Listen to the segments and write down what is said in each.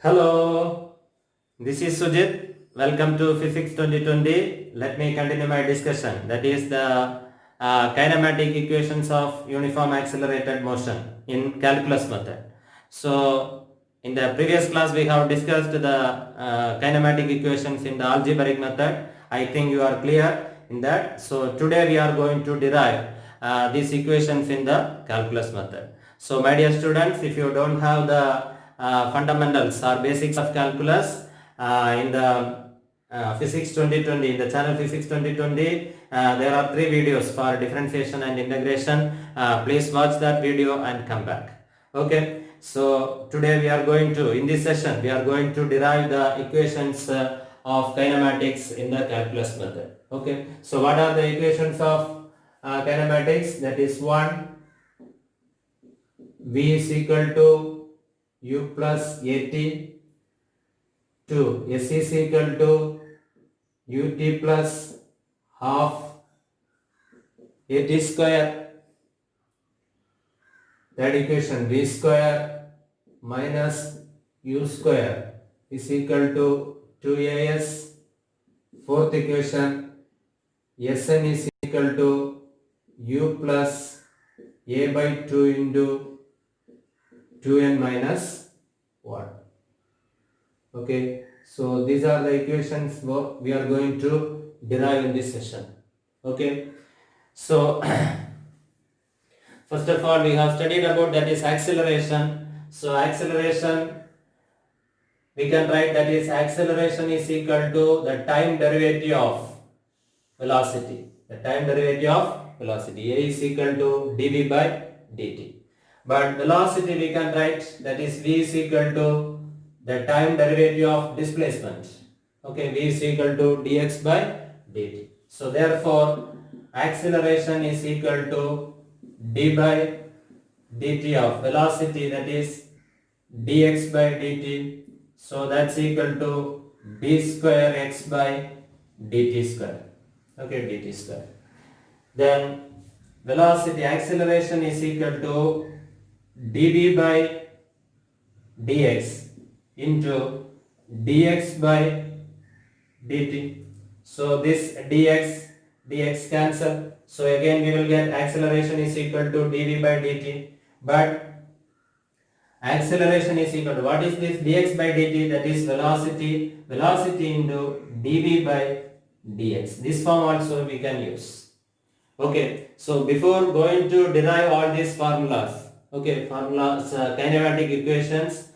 Hello, this is Sujit. Welcome to Physics 2020. Let me continue my discussion. That is the kinematic equations of uniform accelerated motion in calculus method. So, in the previous class we have discussed the kinematic equations in the algebraic method. I think you are clear in that. So, today we are going to derive these equations in the calculus method. So, my dear students, if you don't have the fundamentals or basics of calculus in the Physics 2020, in the channel Physics 2020, there are 3 videos for differentiation and integration. Please watch that video and come back. Okay, so today we are going to, in this session, we are going to derive the equations of kinematics in the calculus method. Okay, so what are the equations of kinematics? That is 1, V is equal to U plus AT, 2, S is equal to UT plus half AT square. Third equation, V square minus U square is equal to 2AS. Fourth equation, Sn is equal to U plus A by 2 into 2n minus 1. Okay, so these are the equations we are going to derive in this session. Okay, so first of all we have studied about that is acceleration. So acceleration, we can write that is acceleration is equal to the time derivative of velocity. The time derivative of velocity, A is equal to dv by dt. But velocity we can write that is V is equal to the time derivative of displacement. Okay, V is equal to dx by dt. So therefore acceleration is equal to d by dt of velocity, that is dx by dt. So that's equal to d square x by dt square. Okay, dt square. Then velocity acceleration is equal to dv by dx into dx by dt. So this dx cancel. So again we will get acceleration is equal to dv by dt. But acceleration is equal to, what is this dx by dt? That is velocity into dv by dx. This form also we can use. Okay, so before going to derive all these formulas, okay, formulas, kinematic equations,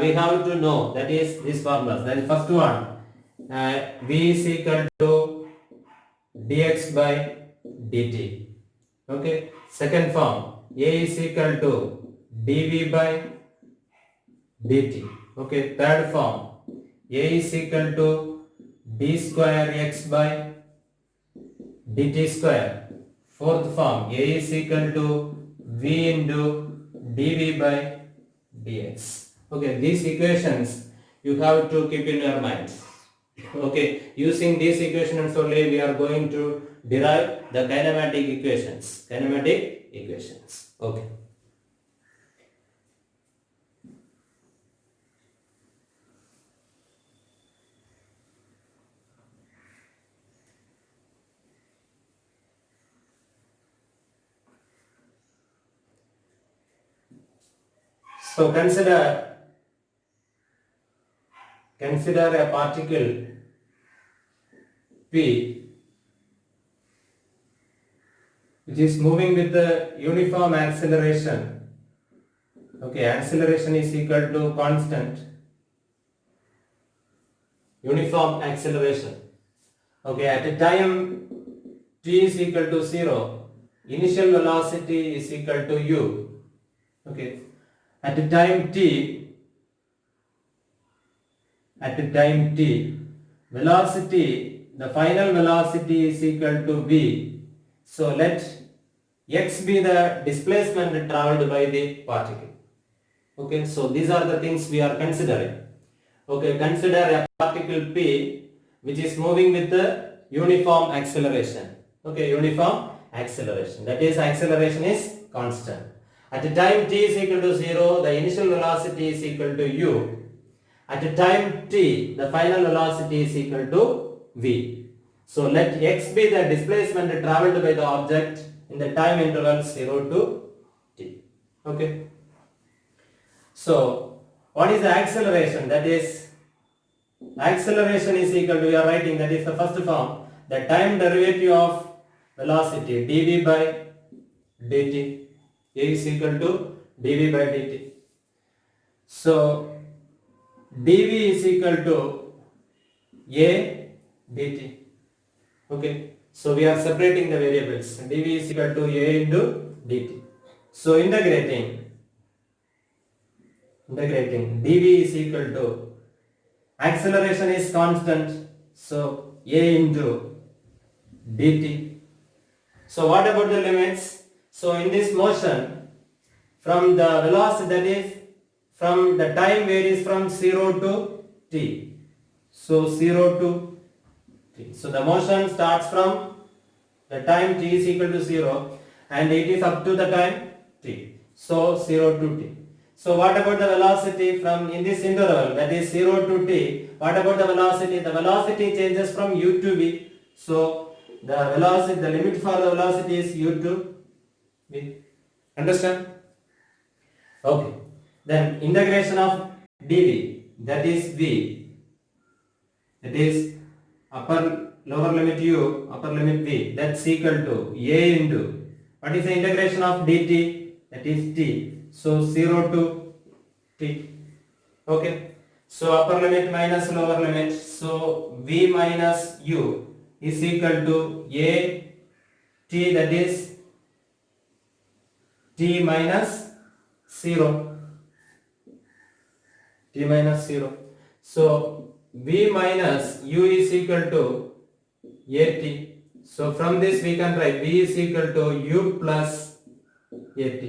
we have to know that is these formulas. That is first one, V is equal to dx by dt. Okay, second form, A is equal to dv by dt. Okay, third form, A is equal to d square x by dt square. Fourth form, A is equal to V into dv by dx. Okay, these equations you have to keep in your mind. Okay, using these equations only we are going to derive the kinematic equations. Kinematic equations. Okay. So consider a particle P which is moving with the uniform acceleration. Okay, acceleration is equal to constant uniform acceleration. Okay, at a time t is equal to 0, initial velocity is equal to u. Okay, at a time t, velocity, the final velocity is equal to v. So let x be the displacement traveled by the particle. Okay, so these are the things we are considering. Okay, consider a particle P which is moving with the uniform acceleration. Okay, uniform acceleration. That is, acceleration is constant. At the time t is equal to 0, the initial velocity is equal to u. At time t, the final velocity is equal to v. So let x be the displacement traveled by the object in the time interval 0 to t. Okay. So what is the acceleration? That is, acceleration is equal to, we are writing, that is the first form, the time derivative of velocity dv by dt. A is equal to dv by dt. So dv is equal to a dt. Okay. So we are separating the variables. dv is equal to a into dt. So integrating dv is equal to, acceleration is constant, so a into dt. So what about the limits? So in this motion, from the velocity, that is from the time varies from 0 to t. So 0 to t. So the motion starts from the time t is equal to 0 and it is up to the time t. So 0 to t. So what about the velocity from in this interval, that is 0 to t? What about the velocity? The velocity changes from u to v. So the velocity, the limit for the velocity is u to v. Understand? Okay. Then integration of dv, that is v, that is lower limit u, upper limit v, that's equal to a into, what is the integration of dt? That is t. So 0 to t. Okay. So upper limit minus lower limit. So v minus u is equal to a t, that is t minus 0. T minus 0. So v minus u is equal to at. So from this we can write v is equal to u plus at.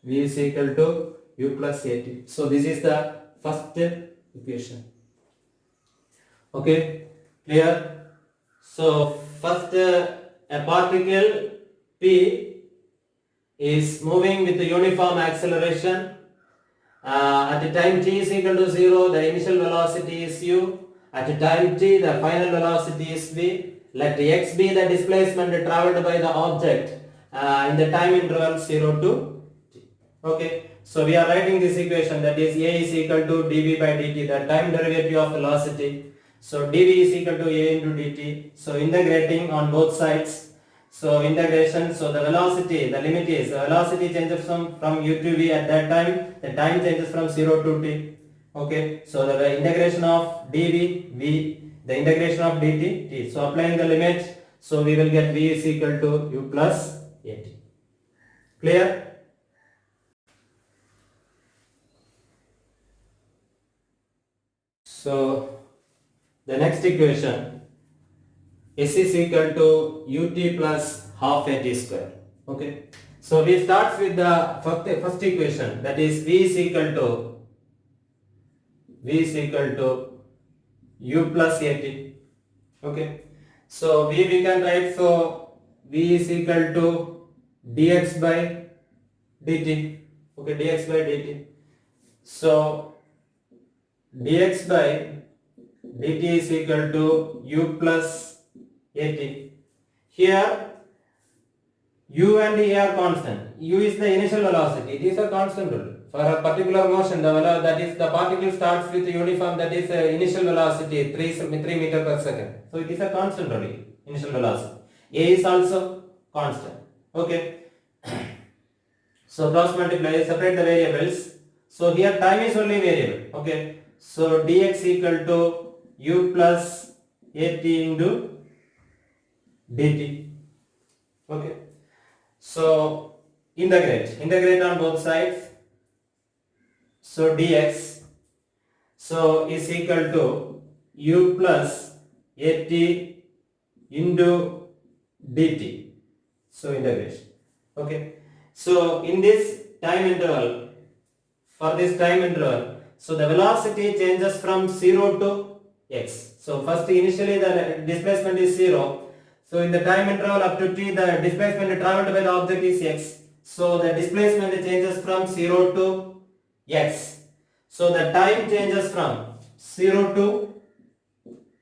V is equal to u plus at. So this is the first equation. Okay, clear? So first a particle P is moving with the uniform acceleration. At the time t is equal to 0, the initial velocity is u. At the time t, the final velocity is v. Let x be the displacement traveled by the object in the time interval 0 to t. Okay, so we are writing this equation, that is a is equal to dv by dt, the time derivative of velocity. So dv is equal to a into dt. So integrating on both sides. So integration, so the velocity, the limit is, the velocity changes from u to v at that time, the time changes from 0 to t. Okay, so the integration of dv, v, the integration of dt, t. So applying the limit, so we will get v is equal to u plus at. Clear? So the next equation, S is equal to ut plus half at square. Okay. So we start with the first equation, that is v is equal to u plus at. Okay. So we can write, so v is equal to dx by dt. Okay, dx by dt. So dx by dt is equal to u plus at. Here u and a are constant. U is the initial velocity. It is a constant rule. For a particular motion, that is the particle starts with uniform, that is initial velocity 3 meter per second. So it is a constant only, initial velocity. A is also constant. Okay. So cross multiply, separate the variables. So here time is only variable. Okay. So dx equal to u plus at into dt. Okay. So integrate on both sides. So dx, so is equal to u plus at into dt. So integration. Okay. So in this time interval, for this time interval, so the velocity changes from 0 to x. So first initially the displacement is 0. So in the time interval up to t, the displacement traveled by the object is x. So the displacement changes from 0 to x. So the time changes from 0 to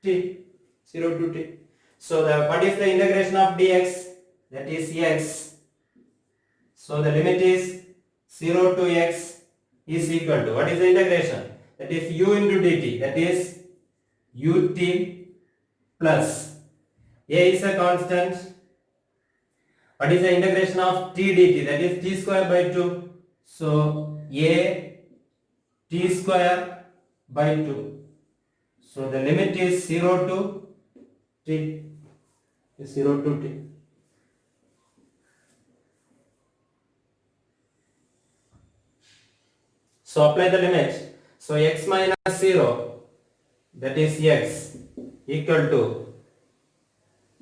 t. 0 to t. So what is the integration of dx? That is x. So the limit is 0 to x is equal to, what is the integration? That is u into dt, that is ut plus, a is a constant. What is the integration of t dt? That is t square by 2. So a t square by 2. So the limit is 0 to t. Is 0 to t. So apply the limit. So x minus 0, that is x, equal to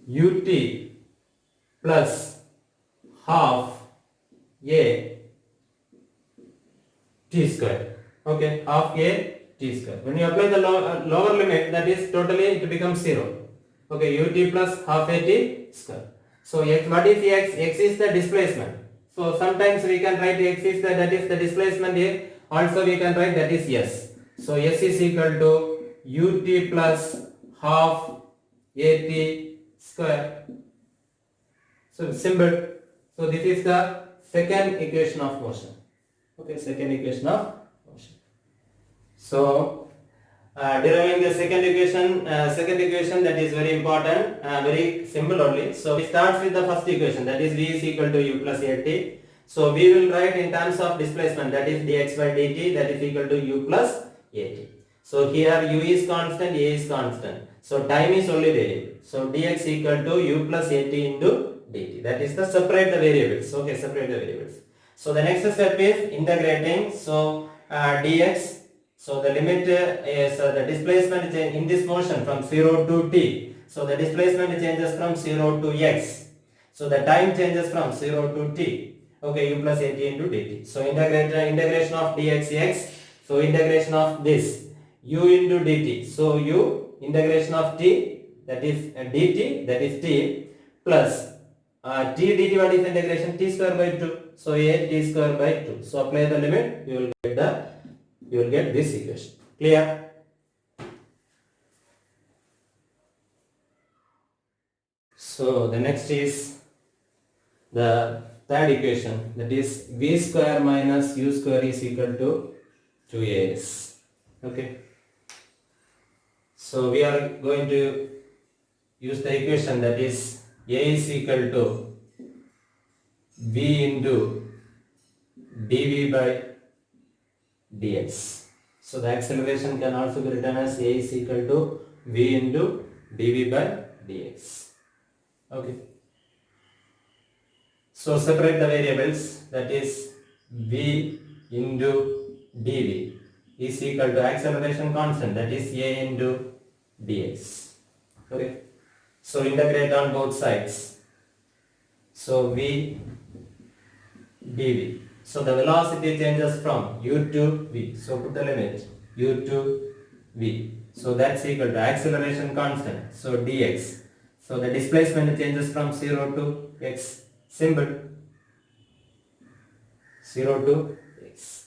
ut plus half a t square. Okay, half a t square. When you apply the lower limit, that is totally it becomes 0. Okay, ut plus half a t square. So x, what is x? X is the displacement. So sometimes we can write x is the, that is the displacement here. Also we can write that is s. So s is equal to ut plus half at square. So simple. So this is the second equation of motion. Okay, second equation of motion. So deriving the second equation that is very important, very simple only. So we start with the first equation, that is v is equal to u plus at. So we will write in terms of displacement, that is dx by dt, that is equal to u plus at. So here u is constant, a is constant. So time is only variable. So dx equal to u plus at into dt. That is the separate the variables. Okay, separate the variables. So the next step is integrating. So dx. So the limit is the displacement in this motion from 0 to t. So the displacement changes from 0 to x. So the time changes from 0 to t. Okay, u plus at into dt. So integration of dx x. So integration of this u into dt. So u integration of t, that is dt, that is t, plus t dt, what is integration? T square by 2. So a t square by 2. So apply the limit, you will get this equation. Clear? So the next is the third equation, that is v square minus u square is equal to 2as. Okay. So we are going to use the equation, that is a is equal to v into dv by dx. So the acceleration can also be written as a is equal to v into dv by dx. Okay. So separate the variables, that is v into dv is equal to acceleration constant, that is a into dx. Okay. So integrate on both sides. So v dv. So the velocity changes from u to v. So put the limit u to v. So that's equal to acceleration constant. So dx. So the displacement changes from 0 to x. Simple. 0 to x.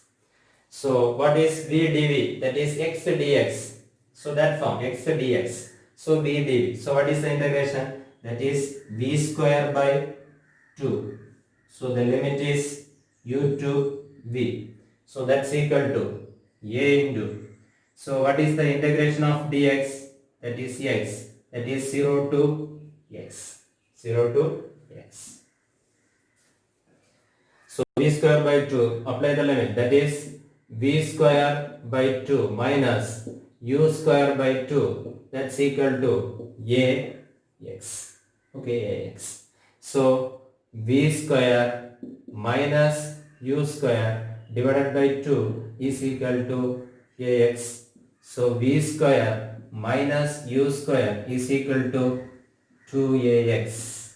So what is v dv? That is x dx. So that form x dx. So v dv. So what is the integration? That is v square by 2. So the limit is u to v. So that's equal to a into. So what is the integration of dx? That is x. That is 0 to x. 0 to x. So v square by 2. Apply the limit. That is v square by 2 minus u square by 2. That's equal to ax. Okay, ax. So v square minus u square divided by 2 is equal to ax. So v square minus u square is equal to 2ax.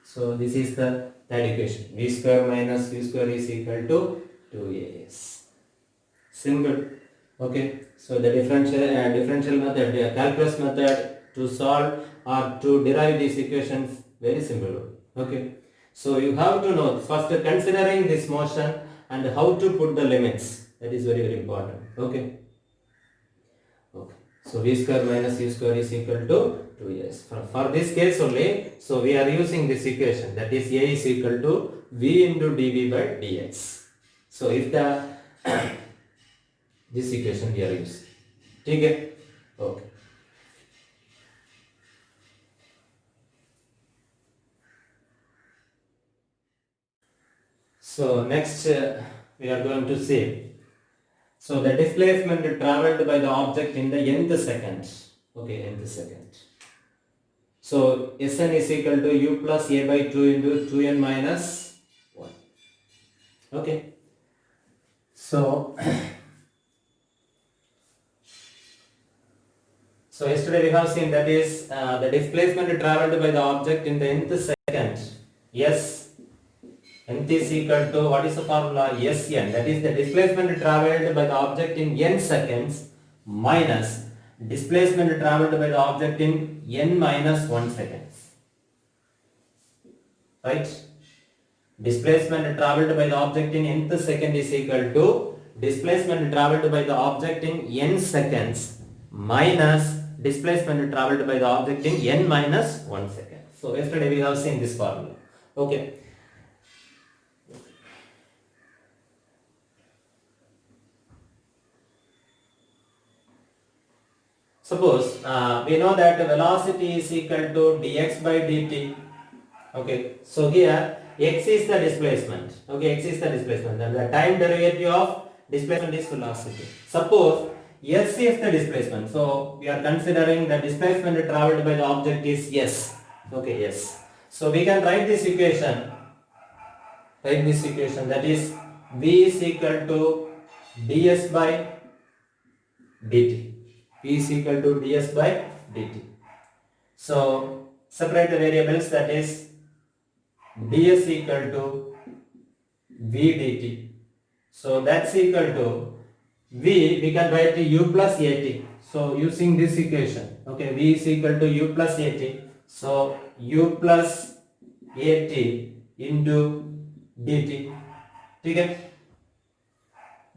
So this is the third equation. V square minus u square is equal to 2ax. Simple. Okay. So the differential method, the calculus method to solve or to derive these equations, very simple. Okay. So you have to know first considering this motion and how to put the limits. That is very important. Okay. Okay. So v square minus u square is equal to 2s. For this case only, so we are using this equation, that is a is equal to v into dv by dx. So if the this equation we are using. Okay. Okay. So next we are going to see. So the displacement traveled by the object in the nth second. Okay, nth second. So Sn is equal to u plus a by 2 into 2n minus 1. Okay. So, so yesterday we have seen that is the displacement traveled by the object in the nth second. Yes, nth is equal to, what is the formula? Sn, that is the displacement traveled by the object in n seconds minus displacement traveled by the object in n minus 1 seconds. Right? Displacement traveled by the object in nth second is equal to displacement traveled by the object in n seconds minus displacement traveled by the object in n minus 1 second. So yesterday we have seen this formula. Okay. Suppose we know that velocity is equal to dx by dt. Okay, so here x is the displacement. Okay, x is the displacement, and the time derivative of displacement is velocity. Suppose s is the displacement, so we are considering the displacement traveled by the object is s. Okay, yes. So we can write this equation. Write this equation, that is v is equal to ds by dt. V is equal to ds by dt. So separate the variables, that is ds equal to v dt. So that's equal to v, we can write u plus at. So using this equation, okay, v is equal to u plus at. So u plus at into dt. Okay,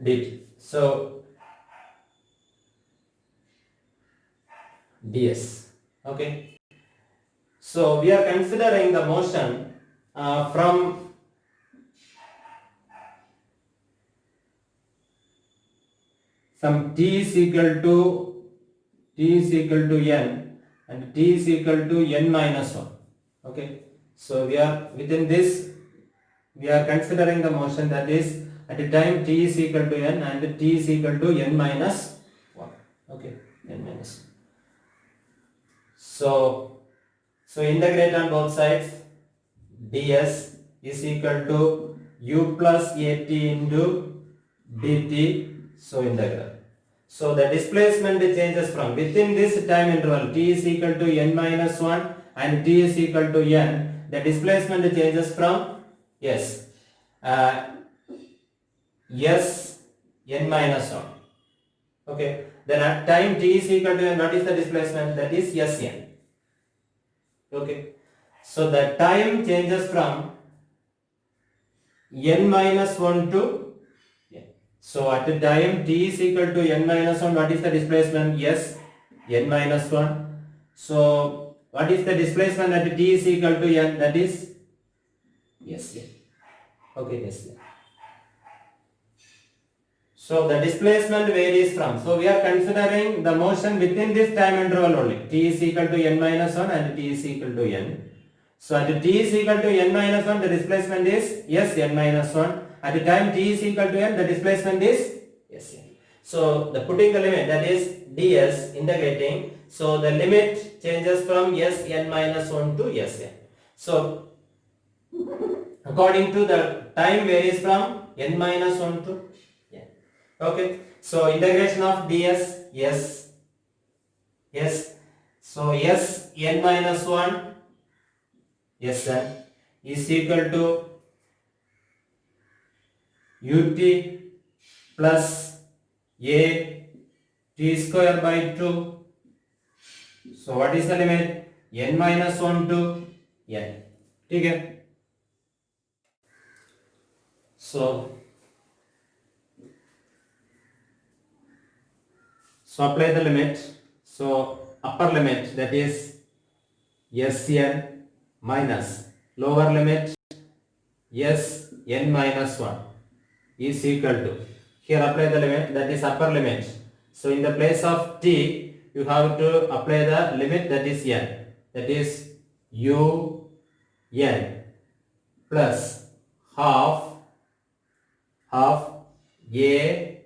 dt. So ds. Okay. So we are considering the motion from t is equal to n and t is equal to n minus 1. Okay. So we are within this, we are considering the motion that is at the time t is equal to n and t is equal to n minus 1. Okay, n minus 1. So integrate on both sides. ds is equal to u plus at into dt. So integral. So the displacement changes from within this time interval t is equal to n minus 1 and t is equal to n. The displacement changes from s n minus 1. Okay. Then at time t is equal to n, what is the displacement? That is sn. Okay. So the time changes from n minus 1 to n. So at the time t is equal to n minus 1, what is the displacement? Yes, n minus 1. So what is the displacement at t is equal to n? That is yes, n. Okay, yes, n. So the displacement varies from, so we are considering the motion within this time interval only. T is equal to n minus 1 and t is equal to n. So at t is equal to n minus 1, the displacement is yes, n minus 1. At the time t is equal to n, the displacement is yes, n. So the putting the limit, that is ds, integrating. So the limit changes from s n minus 1 to s n. So according to the time varies from n minus 1 to n. Okay. So integration of ds, yes. So s n minus 1 Sn is equal to ut plus a t square by 2. So what is the limit? N minus 1 to n. Okay. So So apply the limit. So upper limit, that is Sn minus lower limit Sn minus 1 is equal to, here apply the limit, that is upper limit. So in the place of t, you have to apply the limit, that is n, that is u n plus half a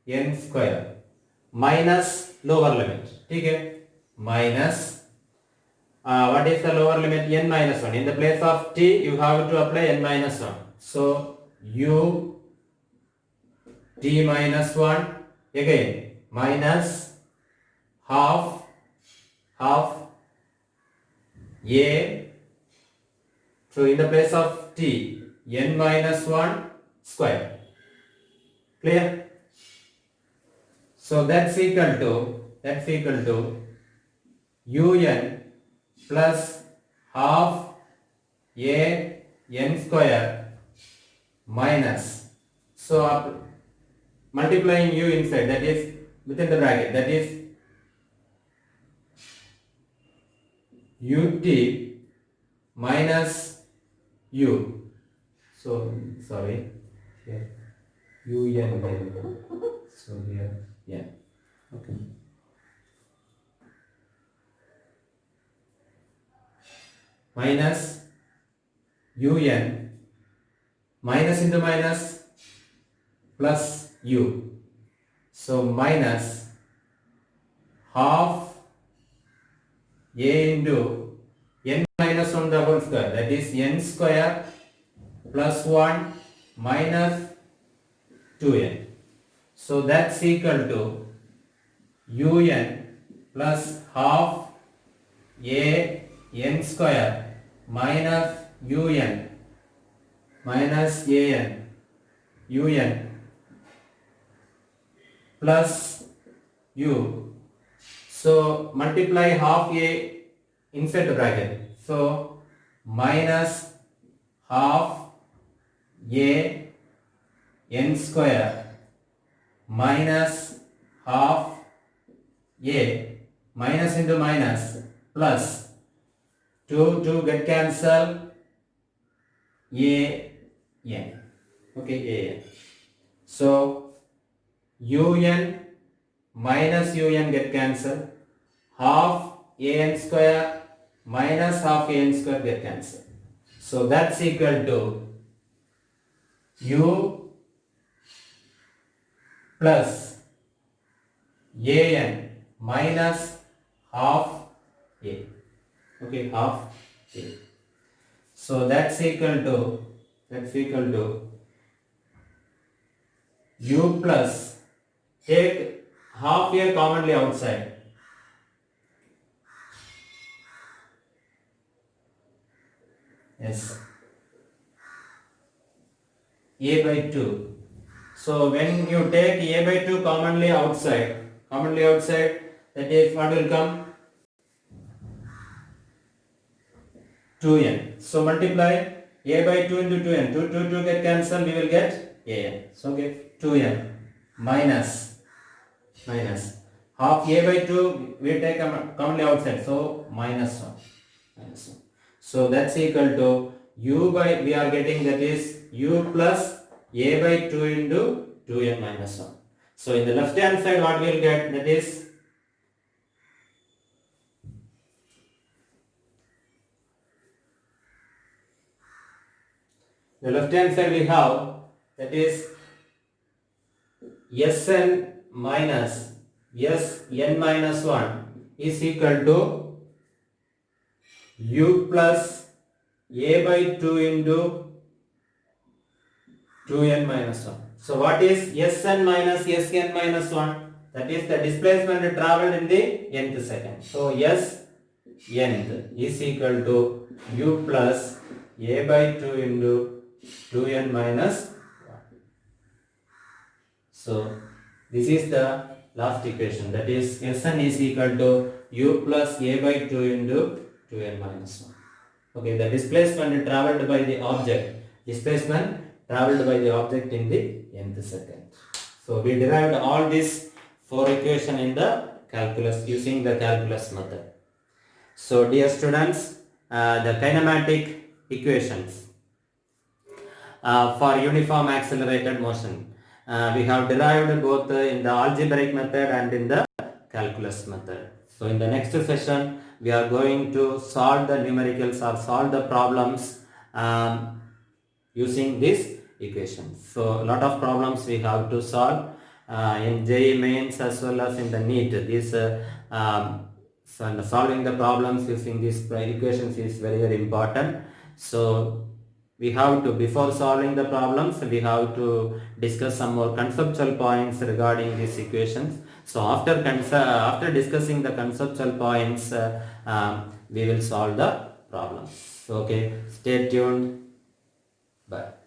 n square minus lower limit. Okay, minus what is the lower limit? N minus 1. In the place of t, you have to apply n minus 1. So u t minus 1 again minus half a. So in the place of t, n minus 1 square. Clear? So that's equal to un plus half a n square minus, so multiplying u inside, that is within the bracket, that is ut minus u. So sorry, here un, so here, yeah, okay. Minus un, minus into minus plus u, so minus half a into n minus 1 the whole square, that is n square plus 1 minus 2n. So that's equal to un plus half a n square minus un minus an un plus u. So multiply half a inside the bracket, so minus half a n square minus half a minus into minus plus 2 get cancel a n. Okay, a n. So un minus un get cancel, half a n square minus half a n square get cancel. So that's equal to u plus a n minus half a. Okay, half a. So that's equal to u plus, take half a commonly outside, yes, a by 2. So when you take a by 2 commonly outside, that is what will come? 2n. So multiply a by 2 into 2n. 2 get cancelled, we will get an. So get 2n minus half a by 2 we take commonly outside, so minus 1. So that's equal to u by, we are getting, that is u plus a by 2 into 2n minus 1. So in the left hand side what we will get, that is the left hand side we have, that is Sn minus Sn minus 1 is equal to u plus a by 2 into 2n minus 1. So what is Sn minus Sn minus 1? That is the displacement travelled in the nth second. So S nth is equal to u plus a by 2 into 2n minus 1. So this is the last equation, that is Sn is equal to u plus a by 2 into 2n minus 1. Okay, the displacement travelled by the object, in the nth second. So we derived all these 4 equation in the calculus using the calculus method. So dear students, the kinematic equations for uniform accelerated motion. We have derived both in the algebraic method and in the calculus method. So in the next session, we are going to solve the numericals or solve the problems using these equations. So a lot of problems we have to solve in JEE mains as well as in the NEET. So solving the problems using these equations is very important. So we have to, before solving the problems, we have to discuss some more conceptual points regarding these equations. So after discussing the conceptual points, we will solve the problems. Okay, stay tuned. Bye.